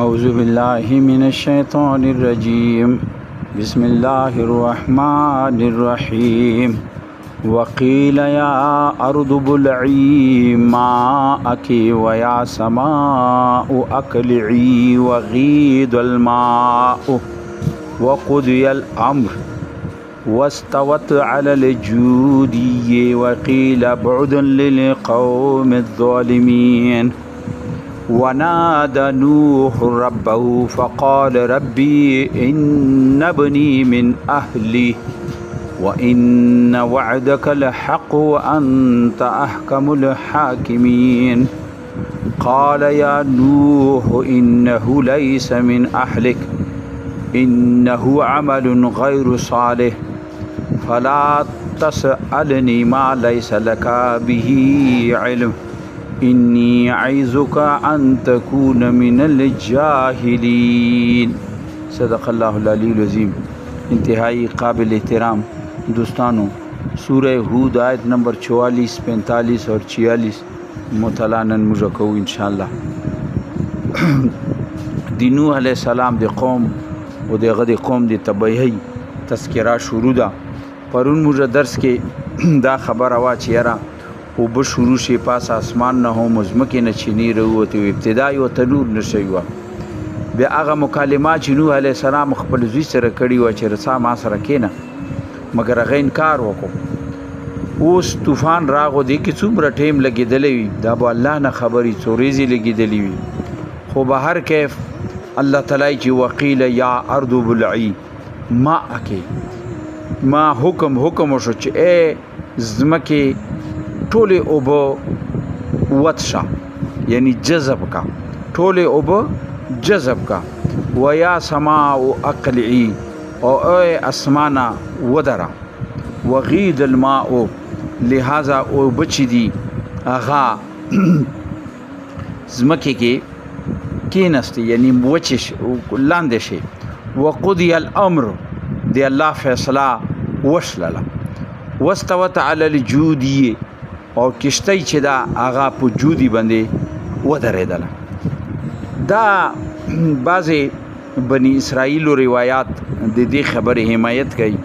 أعوذ بالله من الشيطان الرجيم بسم الله الرحمن الرحيم وقيل يا أرض ابلعي ماءك ويا سماء أقلعي وغيض الماء وقضي الأمر واستوت على الجودي وقيل بعدا للقوم الظالمين ونادى نوح ربه فقال ربي إن ابني من أهلي وإن وعدك لحق وأنت أحكم الحاكمين قال يا نوح إنه ليس من أهلك إنه عمل غير صالح فلا تسألني ما ليس لك به علم إني أعظك أن تكون من الجاهلين صدق الله العلی العظیم. انتہائی قابل احترام دوستانو، سورہ ہود آیت نمبر 44 45 اور 46 مطالعہ نن موږ کوو انشاءاللہ. د نوح علیہ السلام د قوم او دغه د قوم د تبعیه تذکرہ شروع ده. پرون موږ درس کې دا خبره وا چې یاره او به شروع شي پاس اسمان نه هم مزمکې نه چینی راووتې و ابتدای و تنور نه شوی وه. بیا هغه مکالمه چې نوح علیه السلام خپل زوی سره کړي وه چې رسا ما سره کښېنه، مګر هغه انکار وکړو. اوس طوفان راغو، دې کې څومره ټیم لګېدلی وي دا به الله نه خبري، څو ورځې لګېدلی وي. خو به هر کیف الله تعالی چې وقیل یا ارض ابلعي ماءک، ما حکم وشو چې ای ځمکې ټولې اوبه وتشه، یعنی جذب کا، ټولې اوبه جذب کا. ویا سماء اقلعي، او اے اسمانه ودره. وغید الماء، لہذا اوبه چې دي هغه ځمکې کې کېنستی، یعنی وچې لاندې شي. وقضي الامر، د الله فیصله وشلله. واستوت علی الجودی، او کشتی چې دا هغه په جودي باندې ودرېدله. دا بعضې بني اسرائیلو روایات د دې خبرې حمایت کوي.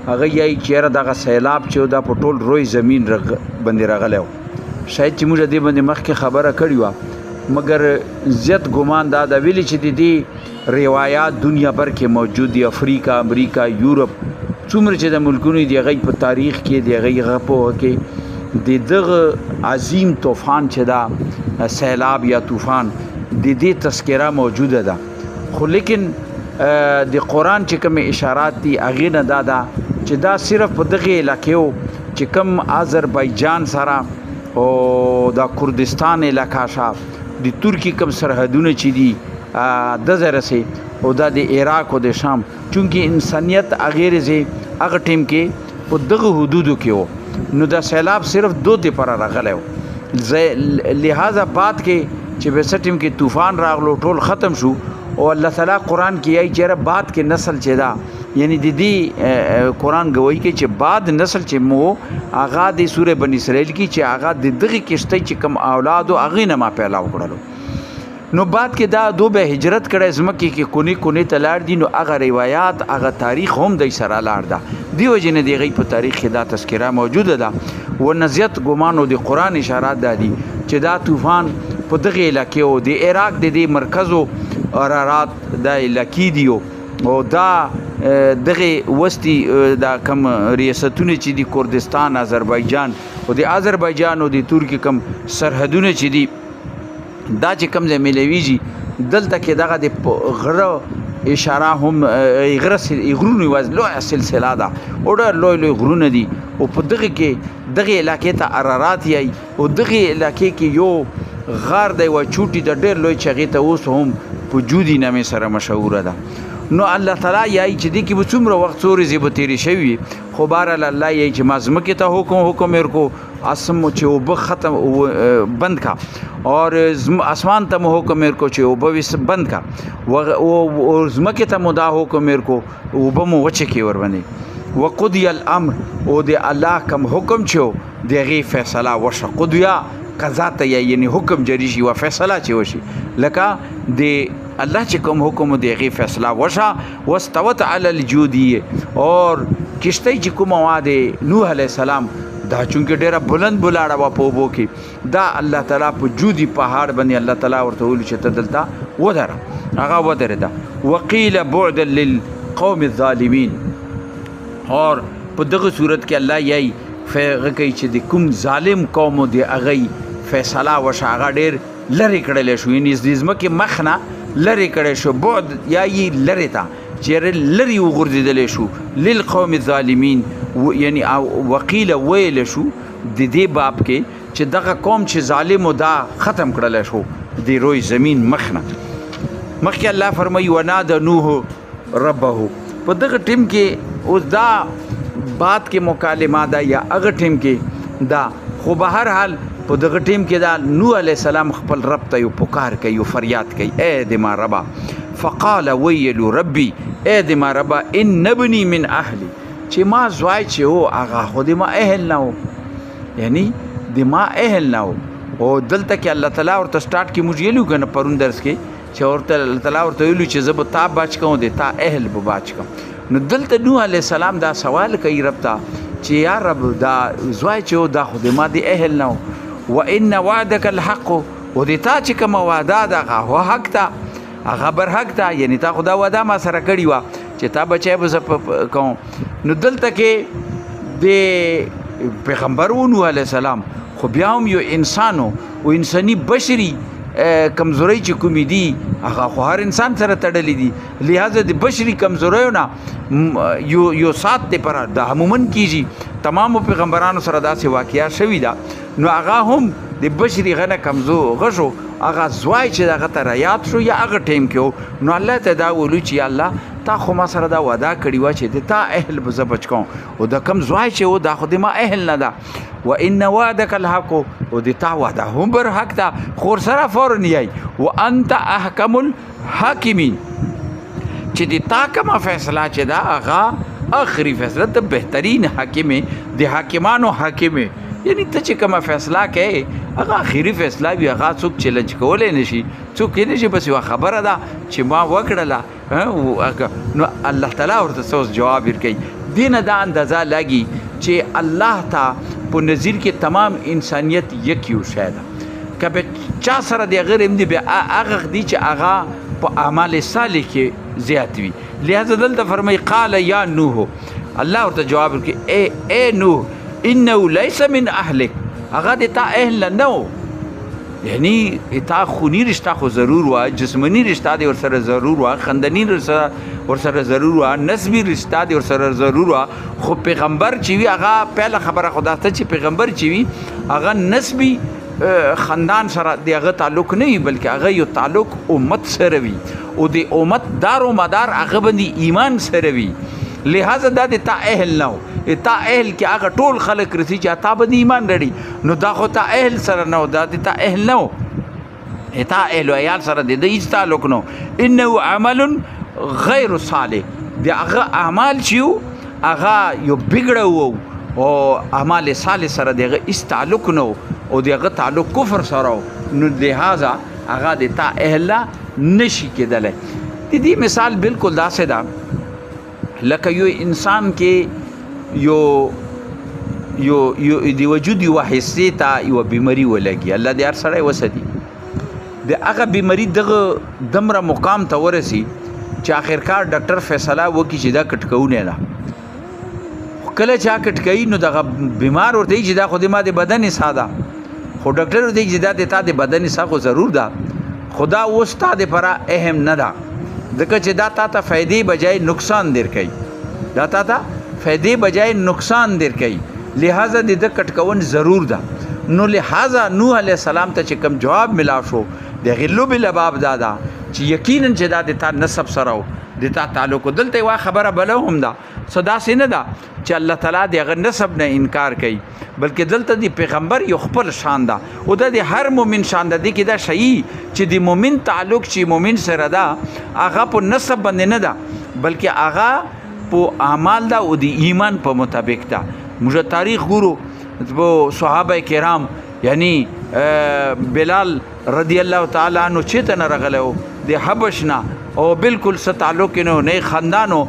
هغه یایي چې یاره دغه سیلاب چې دا په ټول روی زمین باندې راغلی و. شاید چې موږ دې باندې مخکې خبره کړې وه، مګر زیات ګمان دا د ویلي چې د دې روایات دنیا بر کې موجود دي. افریقا، امریکا، یورپ، څومره چې د ملکونو دي هغوی په تاریخ کې د هغوی هغه پوهه کې د دغه عظیم طوفان چې دا سیلاب یا طوفان د دې تذکره موجوده ده. خو لیکن د قرآن چې کوم اشارات دي هغې نه دا ده چې دا صرف په دغې علاقې چې کوم آذربایجان سره او دا کردستان علاقه شا د ترکی کوم سرحدونه چې دي دغه رسې، او دا د عراق او د شام، چونکې انسانیت هغه ټیم کې په دغه حدودو کې و، نو دا سیلاب صرف دو د پر راغلی و. لہذا بعد کې چې بیسه ټیم کې طوفان راغلو ټول ختم شو. او الله تعالی قرآن کې یایي چې بعد کې نسل چې دا، یعنی د دې قرآن گوی کې چې بعد نسل چې مو هغه د سورې بني اسرائیل کې چې هغه د دغې کشتۍ چې کوم اولادو هغې نه ما پیدا وکړلو. نو بعد کې دا دو به هجرت کړی ځمکې کې کونې ته لاړ دي. نو هغه روایات هغه تاریخ هم دی سره لاړ ده. دې وجې نه د هغوی په تاریخ کې دا تذکره موجوده ده. ورنه زیات ګمان او د قرآن اشارات دا دي چې دا طوفان په دغې علاقې او د عراق د دې مرکزو ارارات دا علاقې دي، او دا دغه وسطي دا کم ریاستونه چې دي کردستان، آذربایجان، او د آذربایجان او د ترکی کم سرحدونه چې دي دا چې کم ځای میلاویږي دلته کې دغه د غره اشاره هم غرونه یوازې لویه سلسله ده او ډېر لوی غرونه دي. او په دغه کې دغې علاقې ته ارارات یایي، او دغې علاقې کې یو غار دی و چوټي د ډېر لوی چې هغې ته اوس هم په جودي نامې سره مشهوره ده. نو الله تعالی یایي چې دې کې به څومره وخت څو ورځې به تېرې شوي. خو بهرحال الله یایي چې ما ځمکې ته حکم ورکو، اسم چې اوبه ختم بند کا، اور اسمان ته مو حکم ورکو چې اوبه بند کا، او ځمکې ته مو دا حکم ورکو اوبه مو وچې کړي ورباندې. وقضي الامر، او د الله کوم حکم چې د هغې فیصله وشوه. قضیه قضا ته یعنی حکم جاری شي و فیصله چې وشي. لکه د الله چې کوم حکم دی هغې فیصله وشوه. واستوت علی الجودیه اور کشتۍ چې کومه وه د نوح علیه السلام دا چونکې ډېره بلند بلاړه وه په اوبو کې، دا الله تعالی په جودي پهاړ باندې الله تعالی ورته ویلي چې ته دلته ودره، هغه ودرېده. وقیل بعدا للقوم الظالمین اور په دغه صورت کې الله یای هغه کوي چې د کوم ظالم قوم دی هغې فیصله وشوه، هغه ډېر لرې کړلی شو، یعنې د ځمکې مخ نه لرې کړی شو. بعد یا یې لرې ته چیرې لرې وغورځېدلی شو للقوم الظالمین، یعنی وقیله ویلی شو د دې باب کې چې دغه قوم چې ظالم و دا ختم کړلی شو د روی زمین مخ نه. مخکې الله فرمایي وناده نوح ربه، په دغه ټیم کې اوس دا بات کې مکالمه ده یا هغه ټیم کې دا، خو به هر حال په دغه ټیم کې دا نوح علیه السلام خپل رب ته یو پکار کوي، یو فریاد کوي، ای د ما ربا. فقال ویلو ربي ای د ما ربا ان ابني من اهلي، چې ما زوی چې و هغه خو د ما اهل نه و، یعنی د ما اهل نه و. او دلته کې الله تعالی ورته سټارټ کې موږ ویلو که نه پرون درس کې چې ورته الله تعالی ورته ویلو چې زه به تا بچ کوم د تا اهل به بچ کوم. نو دلته نوح علیه السلام دا سوال کوي رب ته چې یا رب دا زوی چې و دا خو د ما د اهل نه و، وان وعدک الحق، و د تا چې کومه وعده ده هغه حق ته، هغه برحق ته، یعنی تا خو دا وعده ما سره کړې وه چې تا بچی به زه کوم. نو دلته کې د پیغمبر و نوح علیه السلام، خو بیا هم یو انسان و انساني بشري کمزورۍ چې کومې دي هغه خو هر انسان سره تړلې دي، لہذا د بشري کمزوریو نه یو سات دی پر دا عموماً کیږي، تمامو پیغمبرانو سره داسې واقعه شوي ده. نو هغه هم د بشري غنه کمزور شو، هغه زوی چې دغه ته رایاد شو یا هغه ټیم کې و. نو الله ته دا ویلو چې یا الله تا خو ما سره دا وعده کړې وه چې د تا اهل به زه بچ کوم، او د کوم زوی چې و دا خو د ما اهل نه ده. وان وعدک الحق، او د تا وعده هم برحق ده، خو ورسره فورا یای وانت احکم الحاکمین، چې د تا کومه فیصله چې ده هغه آخري فیصله، ته بهترین حاکم د حاکمانو حاکم، یعنی ته چې کومه فیصله کوې هغه آخري فیصله وي، هغه څوک چیلنج کولی نه شي، څوک یې نه شي، بس یوه خبره ده چې ما وکړله. نو الله تعالی ورته څه جواب ورکوي. دې نه دا اندازه لګي چې الله ته په نظیر کې تمام انسانیت یک یو شی ده، که به چا سره د هغه رحم دی بیا هغه دی چې هغه په اعمال صالح کې زیات وي. لہذا دلته فرمایي قال یا نوح، الله ورته جواب ورکوي ای نوح انه لیس من اهلک، هغه د تا اهل نه و، یعنی تا خونی رشته خو ضرور وه، جسمانی رشته دی ورسره ضرور وه، خندنی ورسره ضرور وه، نسبی رشته دی ورسره ضرور وه، خو پیغمبر چې وي هغه پهله خبره خو دا ته چې پیغمبر چې وي هغه نسبی خاندان سره د هغه تعلق نه وي، بلکې هغه یو تعلق امت سره وي، او د امت دار و مدار هغه باندې ایمان سره وي. لہذا دا د تا اهل نه و، تا اهل کې هغه ټول خلک رسي چې تا باندې ایمان لري، نو دا خو تا اهل سره نه و، دا د تا اهل نه و، تا اهل و عیال سره د هیڅ تعلق نه و. انه عمل غیر صالح، د هغه اعمال چې وو هغه یو بګړه و، او اعمال صالح سره د هغه هیڅ تعلق نه و، او د هغه تعلق کفر سره و، نو لہذا هغه د تا اهل نشي کېدلی. د دې مثال بالکل داسې ده لکه یو انسان کې یو د وجود یو حصې ته یوه بیماري ولګي، الله دې هر سړی وسدي، د هغه بیماري دغه دمره مقام ته ورسي چې آخرکار ډاکټر فیصله وکړي چې دا کټکونی ده. کله چې هغه کټکوي نو دغه بیمار ورته وایي چې دا خو د ما د بدن حصه ده، خو ډاکټر ورته وایي چې دا د تا د بدن حصه خو ضرور ده، خو دا اوس تا دپاره اهم نه ده، ځکه چې دا تا ته فایدې بجای نقصان در کوي، دا تا ته فایدې بجای نقصان در کوي، لہذا د ده کټکون ضرور ده. نو لہذا نوح علیه السلام ته چې کوم جواب ملاو شو د هغې لوبې لباب دا ده چې یقینا چې دا د تا نسب سره و، د تا تعلق. دلته یوه خبره بله هم ده، څه داسې نه ده چې الله تعالی د هغه نسب نه انکار کوي، بلکې دلته د پیغمبر یو خپل شان ده، او دا د هر مؤمن شان ده. دې کې دا شی چې د مؤمن تعلق چې مؤمن سره ده هغه په نسب باندې نه ده، بلکې هغه په اعمال ده او د ایمان په مطابق ده. موږ تاریخ ګورو په صحابه کرام، یعنی بلال رضی الله تعالی عنه چېرته نه راغلی و، د حبش نه او بالکل څه تعلق نه نه خاندانو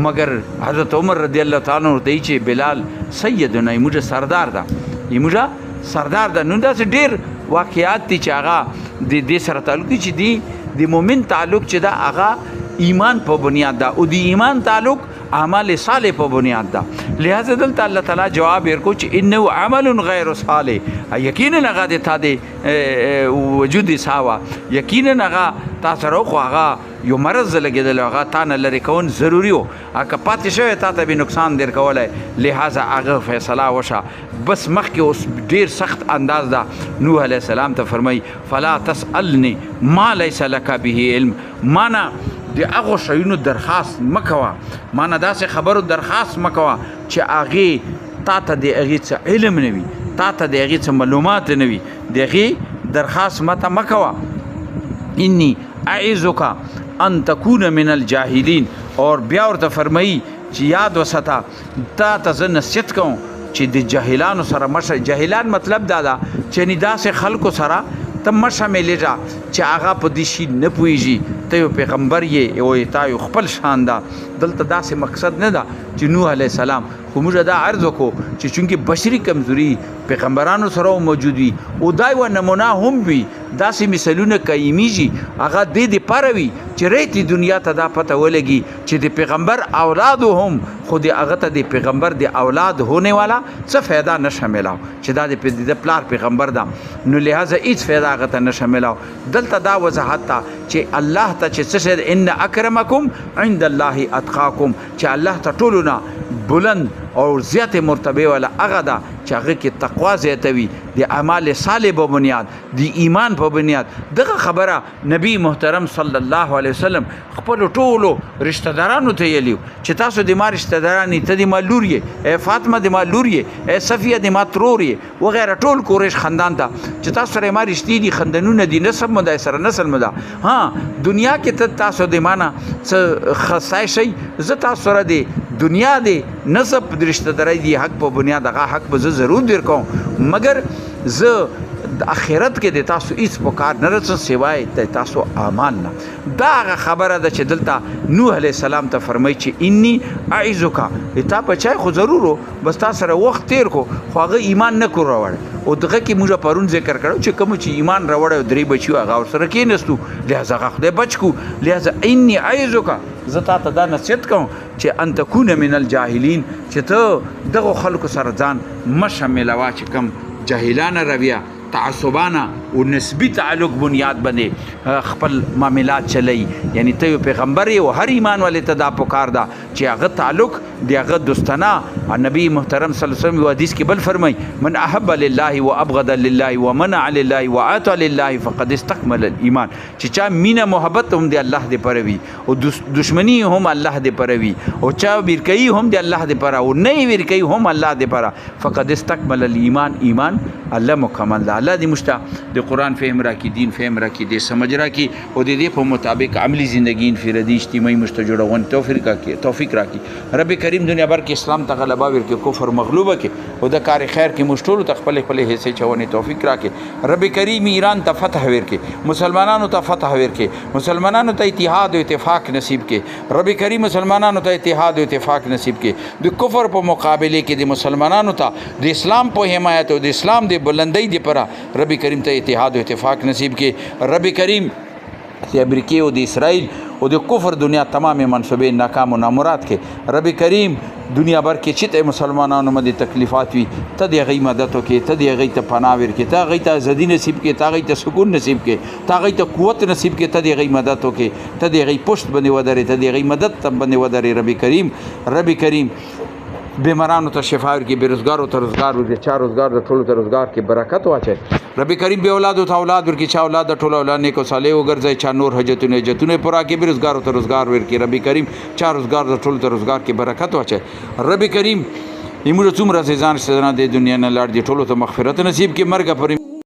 مگر حضرت عمر رضی الله تعالی عنہ دی چې بلال سیدنا موږ سردار ده موږ سردار ده. نو داسې ډېر واقعات دي چې هغه د دې سره تعلق دي چې دی د مؤمن تعلق چې دا هغه ایمان په بنیاد ده او د ایمان تعلق اعمال صالح په بنیاد ده. لہذا دلته الله تعالی جواب ورکو چې انه عمل غیر صالح یقینا هغه د تا د وجود ساوا یقینا هغه تا سره خو هغه یو مرض لګېدل هغه تا نه لرې کول ضروري و که پاتې شوی تا ته به نقصان در کولی. لہذا هغه فیصله وشه. بس مخکې اوس ډېر سخت انداز ده. نوح علیه السلام ته فرمایي فلا تسألني ما لیس لک به علم. مانا د هغو شیونو درخواست مه کوه، مانه داسې خبرو درخواست مه کوه چې هغې تا ته د هغې څه علم نه وي، تا ته د هغې څه معلومات نه وي، د هغې درخواست ماته مه کوه. انی اعظک ان تکون من الجاهلین. اور بیا ورته فرمایي چې یاد وساته تا ته زه نصیحت کوم چې د جاهلانو سره مشه. جاهلان مطلب دا ده چې یعنې داسې خلکو سره ته مه شاملېږه چې هغه په دې شي نه پوهېږي. ته یو پیغمبر یې او تا یو خپل شان ده. دلته داسې مقصد نه ده چې نوح علیه السلام خو موږ دا عرض وکړو چې چونکې بشري کمزوري پیغمبرانو سره موجود وي او دا یوه نمونه هم وي، داسې مثالونه قایمیږي هغه دې دپاره وي چې ریتې دنیا ته دا پته ولګي چې د پیغمبر اولادو هم خو د هغه ته د پیغمبر د اولاد هونه والا څه فایده نشه میلاو چې دا د پلار پیغمبر ده. نو لہذا هیڅ فایده هغه ته نشه میلاو. دلته دا وضاحت ته چې الله ته چې څه شی ان اکرمکم عند الله اتقاکم چې الله ته ټولو نه بلند او زیات مرتبه والا هغه ده چې هغه کې تقوا زیاتوي د اعمال صالح په بنیاد د ایمان په بنیاد. دغه خبره نبی محترم صلی الله علیه وسلم خپل ټولو رشتہ دارانو ته ویلي چې تاسو د ما رشتہ داران ته د ما لور یې، ای فاطمه د ما لور یې، ای صفیه د ما ترور یې وغیره ټول قریش خاندان ته چې تاسو سره ما رشتې دي خاندانونه دي نسب مو ده سره نسل مو ده. ها دنیا کې ته تاسو د ما نه څه خصای شئ زه تاسو سره د دنیا د نسب د رشتہ دارۍ دی حق په بنیاد هغه حق به زه ضرور در کوم، مگر زه د آخرت کې د تاسو هیڅ په کار نه رسم سوای د تاسو اعمال نه. دا هغه خبره ده چې دلته نوح علیه السلام ته فرمایي چې انی اعظک تا بچای خو ضرورو بس تا سره وخت تیر کو خو هغه ایمان نه کړو راوړ او دغه کې موږ پرون ذکر کړو چې کوم چې ایمان راوړ درې بچیو هغه ورسره کېنستو لہذا هغه خدای بچ کو. لہذا انی اعظک زه تا ته دا نصیحت کوم چې ان تکون من الجاهلین چې ته دغه خلکو سره ځان مه شاملوه چې کوم جاهلانه رویه تعصبانه او نسبی تعلق بنیاد باندې خپل معاملات چلی. یعنی ته یو پیغمبر یې او هر ایمان والے ته دا پکار ده چې هغه تعلق د هغه دوستانه. نبی محترم صلی الله علیه وسلم حدیث کې بل فرمای من احب لله وابغض لله ومنع لله واعطى لله فقد استكمل الايمان. چې چا مینه محبت هم دی الله دې پروي او دشمنی هم الله دې پروي او چا ورکوي هم دی الله دې پر او نه ورکوي هم الله دې پر فقد استكمل الايمان. ایمان الله مکمل ده. الله دې مشته د قرآن فهم راکړي، دین فهم راکړي، د سمجھ راکړي او د دې په مطابق عملی زندگی انفرادي اجتماعي مشته جوړون توفیق راکړي. رب کریم دنیا بھر کې اسلام ته غلبه ورکړي، کفر مغلوبه کړي او د کار خیر کې مشټولو ته خپل حصے چونې توفیق راکړي. رب کریم ایران ته فتح ورکړي، مسلمانانو ته فتح ورکړي، مسلمانانو ته اتحاد او اتفاق نصیب کړي. رب کریم مسلمانانو ته اتحاد او اتفاق نصیب کړي. د کفر په مقابله کې د مسلمانانو ته د اسلام په حمایت او د اسلام د بلندۍ لپاره رب کریم ته اتحاد و اتفاق نصیب کے. رب کریم د امریکې او د اسرائیل او د کفر دنیا تمام منصوبې ناکام و نامراد کے. رب کریم دنیا بھر کې چې مسلمانانو باندې تکلیفات وي ته د هغې مدد وکړې، ته د هغې ته پناه ورکړې، ته هغې ته ازادي نصیب کړې، ته هغې ته سکون نصیب کړې، ته هغې ته قوت نصیب کړې، ته د هغې مدد وکړې، ته د هغې پشت باندې ودرې، ته د هغې مدد باندې ودرې. رب کریم بیمارانو ته شفا ورکړي، بېروزګارو ته روزګار ورکړي، چا روزګار د ټولو ته روزګار کې برکت واچوي. رب کریم بې اولادو ته اولاد ورکړي، چا اولاد د ټولو اولاد نیک او صالح وګرځوي، چا نور حاجتونه پوره کړي، بېروزګارو ته روزګار ورکړي. رب کریم چا روزګار د ټولو ته روزګار کې برکت واچوي. رب کریم زموږ څومره ځان شته د دنیا نه لاړ دي ټولو ته مغفرت نصیب کړي. مرګ پر